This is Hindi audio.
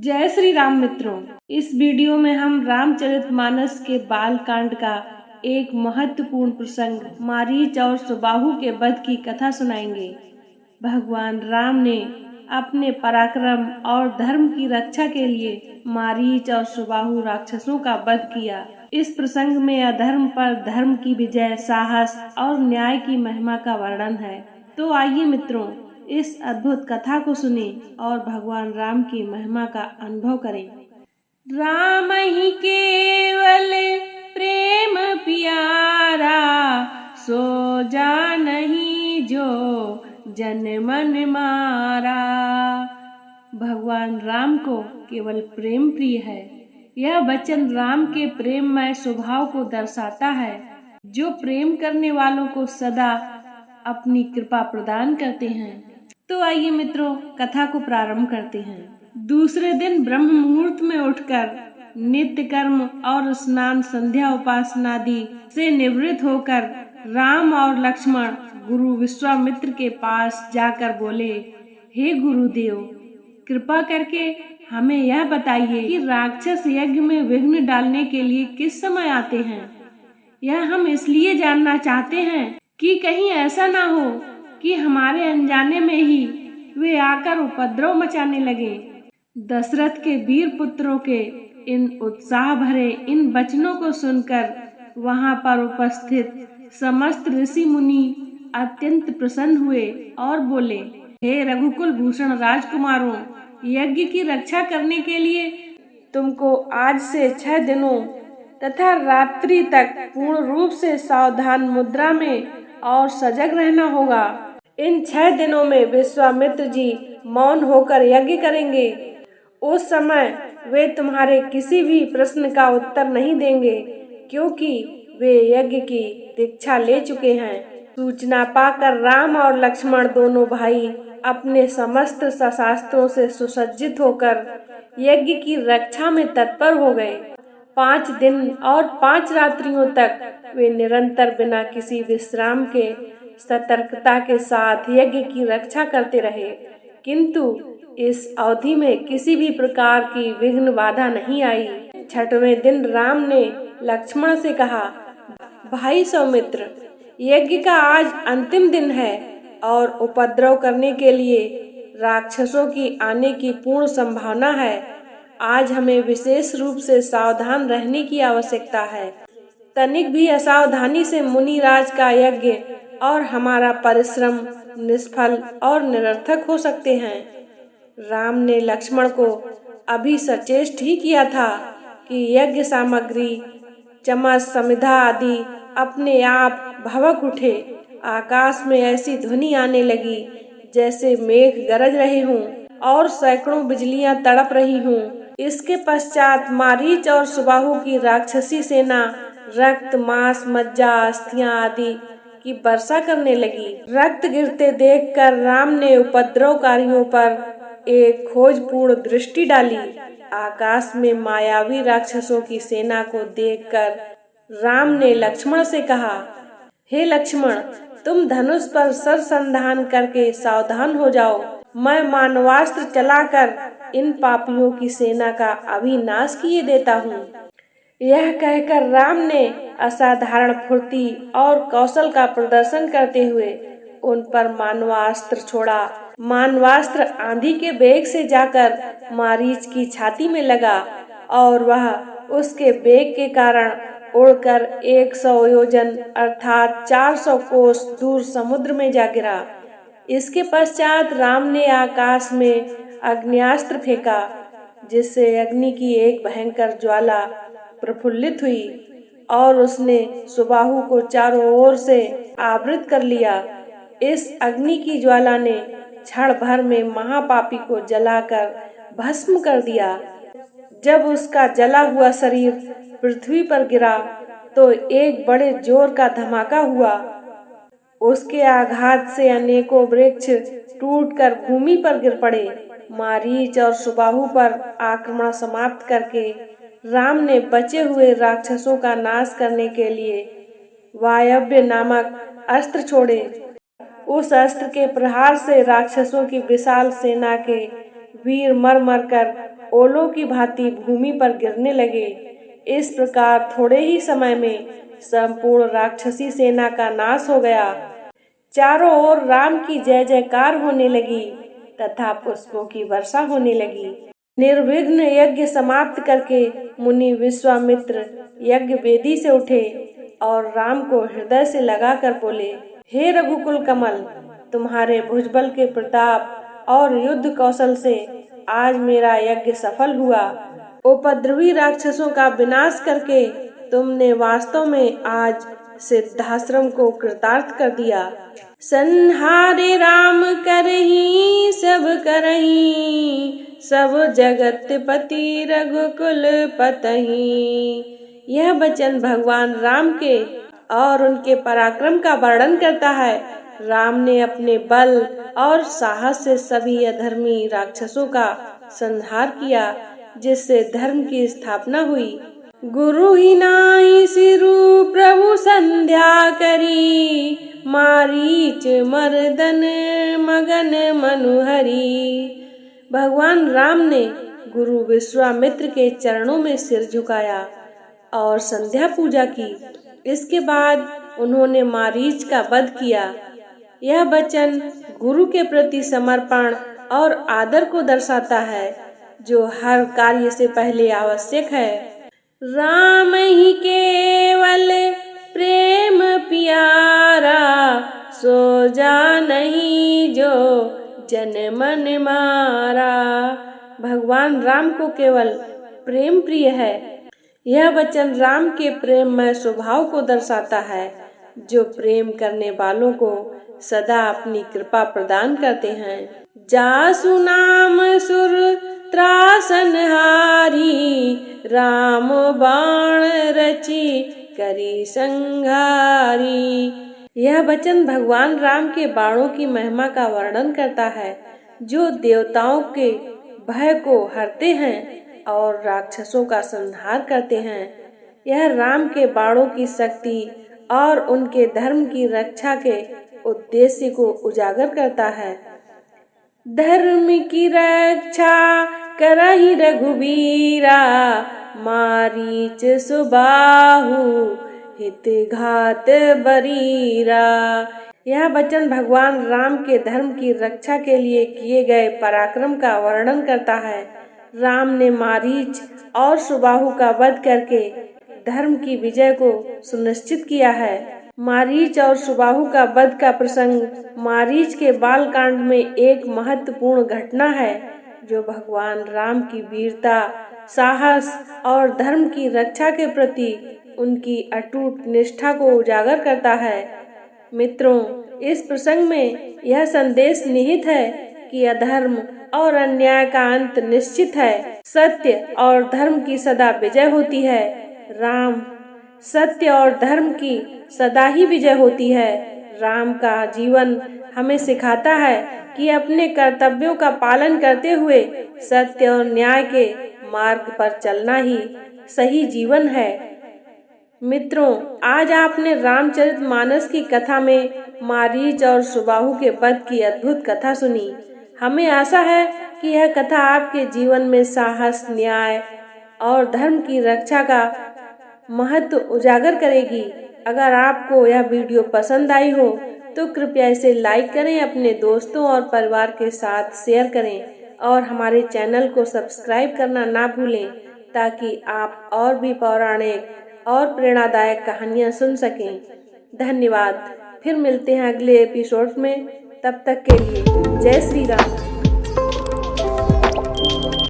जय श्री राम मित्रों, इस वीडियो में हम रामचरितमानस के बाल कांड का एक महत्वपूर्ण प्रसंग मारीच और सुबाहु के वध की कथा सुनाएंगे। भगवान राम ने अपने पराक्रम और धर्म की रक्षा के लिए मारीच और सुबाहु राक्षसों का वध किया। इस प्रसंग में अधर्म पर धर्म की विजय, साहस और न्याय की महिमा का वर्णन है। तो आइए मित्रों, इस अद्भुत कथा को सुनें और भगवान राम की महिमा का अनुभव करें। राम ही केवल प्रेम प्यारा, सो जानहि जो जन मन मारा। भगवान राम को केवल प्रेम प्रिय है। यह वचन राम के प्रेममय स्वभाव को दर्शाता है, जो प्रेम करने वालों को सदा अपनी कृपा प्रदान करते हैं। तो आइए मित्रों, कथा को प्रारंभ करते हैं। दूसरे दिन ब्रह्म मुहूर्त में उठकर नित्य कर्म और स्नान, संध्या, उपासनादि से निवृत्त होकर राम और लक्ष्मण गुरु विश्वामित्र के पास जाकर बोले, हे गुरुदेव, कृपा करके हमें यह बताइए कि राक्षस यज्ञ में विघ्न डालने के लिए किस समय आते हैं। यह हम इसलिए जानना चाहते हैं कि कहीं ऐसा ना हो कि हमारे अनजाने में ही वे आकर उपद्रव मचाने लगे। दशरथ के वीर पुत्रों के इन उत्साह भरे इन वचनों को सुनकर वहां पर उपस्थित समस्त ऋषि मुनि अत्यंत प्रसन्न हुए और बोले, हे रघुकुल भूषण राजकुमारों, यज्ञ की रक्षा करने के लिए तुमको आज से 6 दिनों तथा रात्रि तक पूर्ण रूप से सावधान मुद्रा में और सजग रहना होगा। इन 6 दिनों में विश्वामित्र जी मौन होकर यज्ञ करेंगे। उस समय वे तुम्हारे किसी भी प्रश्न का उत्तर नहीं देंगे, क्योंकि वे यज्ञ की दीक्षा ले चुके हैं। सूचना पाकर राम और लक्ष्मण दोनों भाई अपने समस्त शस्त्रों से सुसज्जित होकर यज्ञ की रक्षा में तत्पर हो गए। 5 दिन और 5 रात्रियों तक वे निरंतर बिना किसी विश्राम के सतर्कता के साथ यज्ञ की रक्षा करते रहे, किंतु इस अवधि में किसी भी प्रकार की विघ्न बाधा नहीं आई। 6वें दिन राम ने लक्ष्मण से कहा, भाई सौमित्र, यज्ञ का आज अंतिम दिन है और उपद्रव करने के लिए राक्षसों की आने की पूर्ण संभावना है। आज हमें विशेष रूप से सावधान रहने की आवश्यकता है। तनिक भी असावधानी से मुनिराज का यज्ञ और हमारा परिश्रम निष्फल और निरर्थक हो सकते हैं। राम ने लक्ष्मण को अभी सचेष्ट ही किया था कि यज्ञ सामग्री, चमच, समिधा आदि अपने आप भभक उठे। आकाश में ऐसी ध्वनि आने लगी जैसे मेघ गरज रहे हों और सैकड़ों बिजलियां तड़प रही हों। इसके पश्चात मारीच और सुबाहु की राक्षसी सेना रक्त, मांस, मज्जा, अस्थियां आदि की वर्षा करने लगी। रक्त गिरते देखकर राम ने उपद्रवकारियों पर एक खोजपूर्ण दृष्टि डाली। आकाश में मायावी राक्षसों की सेना को देखकर राम ने लक्ष्मण से कहा, हे लक्ष्मण, तुम धनुष पर सरसंधान करके सावधान हो जाओ। मैं मानवास्त्र चलाकर इन पापियों की सेना का अभी नाश किए देता हूँ। यह कहकर राम ने असाधारण फुर्ती और कौशल का प्रदर्शन करते हुए उन पर मानवास्त्र छोड़ा। मानवास्त्र आंधी के वेग से जाकर मारीच की छाती में लगा और वह उसके वेग के कारण उड़कर 100 योजन अर्थात 400 कोस दूर समुद्र में जा गिरा। इसके पश्चात राम ने आकाश में अग्न्यास्त्र फेंका, जिससे अग्नि की एक भयंकर ज्वाला प्रफुल्लित हुई और उसने सुबाहु को चारों ओर से आवृत कर लिया। इस अग्नि की ज्वाला ने क्षण भर में महापापी को जलाकर भस्म कर दिया। जब उसका जला हुआ शरीर पृथ्वी पर गिरा तो एक बड़े जोर का धमाका हुआ। उसके आघात से अनेकों वृक्ष टूटकर भूमि पर गिर पड़े। मारीच और सुबाहु पर आक्रमण समाप्त करके राम ने बचे हुए राक्षसों का नाश करने के लिए वायव्य नामक अस्त्र छोड़े। उस अस्त्र के प्रहार से राक्षसों की विशाल सेना के वीर मर मर कर ओलों की भांति भूमि पर गिरने लगे। इस प्रकार थोड़े ही समय में संपूर्ण राक्षसी सेना का नाश हो गया। चारों ओर राम की जय जयकार होने लगी तथा पुष्पों की वर्षा होने लगी। निर्विघ्न यज्ञ समाप्त करके मुनि विश्वामित्र यज्ञ वेदी से उठे और राम को हृदय से लगाकर बोले, हे रघुकुल कमल, तुम्हारे भुजबल के प्रताप और युद्ध कौशल से आज मेरा यज्ञ सफल हुआ। उपद्रवी राक्षसों का विनाश करके तुमने वास्तव में आज सिद्धाश्रम को कृतार्थ कर दिया। संहारे राम करही सब करही, सब जगत पति रघुकुल पतही। यह वचन भगवान राम के और उनके पराक्रम का वर्णन करता है। राम ने अपने बल और साहस से सभी अधर्मी राक्षसों का संहार किया, जिससे धर्म की स्थापना हुई। गुरु ही नाई सिरु प्रभु संध्या करी, मारीच मर्दन मगन मनुहरी। भगवान राम ने गुरु विश्वामित्र के चरणों में सिर झुकाया और संध्या पूजा की। इसके बाद उन्होंने मारीच का वध किया। यह वचन गुरु के प्रति समर्पण और आदर को दर्शाता है, जो हर कार्य से पहले आवश्यक है। राम ही केवल प्रेम प्यारा, सो जानहि जो जन मन मारा। भगवान राम को केवल प्रेम प्रिय है। यह वचन राम के प्रेममय स्वभाव को दर्शाता है, जो प्रेम करने वालों को सदा अपनी कृपा प्रदान करते हैं। जासु नाम सुर त्रासनहारी, राम बाण रचि करी संघारी। यह वचन भगवान राम के बाणों की महिमा का वर्णन करता है, जो देवताओं के भय को हरते हैं और राक्षसों का संहार करते हैं। यह राम के बाणों की शक्ति और उनके धर्म की रक्षा के उद्देश्य को उजागर करता है। धर्म की रक्षा करहि रघुबीरा, मारीच सुबाहु हित घात बरीरा। यह वचन भगवान राम के धर्म की रक्षा के लिए किए गए पराक्रम का वर्णन करता है। राम ने मारीच और सुबाहु का वध करके धर्म की विजय को सुनिश्चित किया है। मारीच और सुबाहु का वध का प्रसंग मारीच के बाल कांड में एक महत्वपूर्ण घटना है, जो भगवान राम की वीरता, साहस और धर्म की रक्षा के प्रति उनकी अटूट निष्ठा को उजागर करता है। मित्रों, इस प्रसंग में यह संदेश निहित है कि अधर्म और अन्याय का अंत निश्चित है। सत्य और धर्म की सदा विजय होती है। राम सत्य और धर्म की सदा ही विजय होती है। राम का जीवन हमें सिखाता है कि अपने कर्तव्यों का पालन करते हुए सत्य और न्याय के मार्ग पर चलना ही सही जीवन है। मित्रों, आज आपने रामचरितमानस की कथा में मारीच और सुबाहु के वध की अद्भुत कथा सुनी। हमें आशा है कि यह कथा आपके जीवन में साहस, न्याय और धर्म की रक्षा का महत्व उजागर करेगी। अगर आपको यह वीडियो पसंद आई हो तो कृपया इसे लाइक करें, अपने दोस्तों और परिवार के साथ शेयर करें और हमारे चैनल को सब्सक्राइब करना ना भूलें, ताकि आप और भी पौराणिक और प्रेरणादायक कहानियाँ सुन सकें। धन्यवाद। फिर मिलते हैं अगले एपिसोड में। तब तक के लिए जय श्री राम।